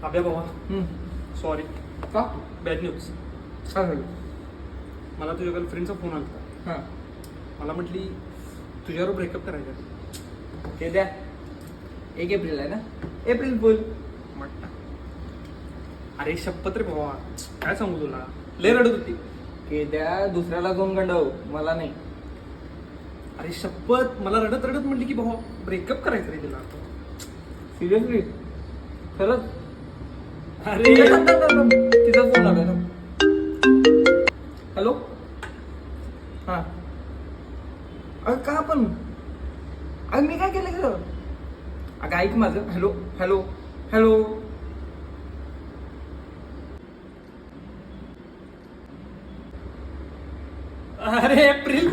अभ्या भावा सॉरी का bad news. काय झालं? मला तुझ्या गर्लफ्रेंडचा फोन आला होता. हां मला म्हटली तुझ्यावर ब्रेकअप करायचं आहे. ते द्या. 1 एप्रिल आहे ना? April fool. म्हटलं अरे शपथ रे भावा, काय सांगू तुला, लय रडत होती. के द्या दुसऱ्याला दोन गंडव, मला नाही. अरे शपथ, मला रडत रडत म्हटली की भावा ब्रेकअप करायचं रे तिला. सिरियसली खरंच? अरे तिचा फोन आला ना. हॅलो. हां अगं का पण अगं मी काय केलं खरं? अगं ऐक माझं. Hello hello hello. अरे एप्रिल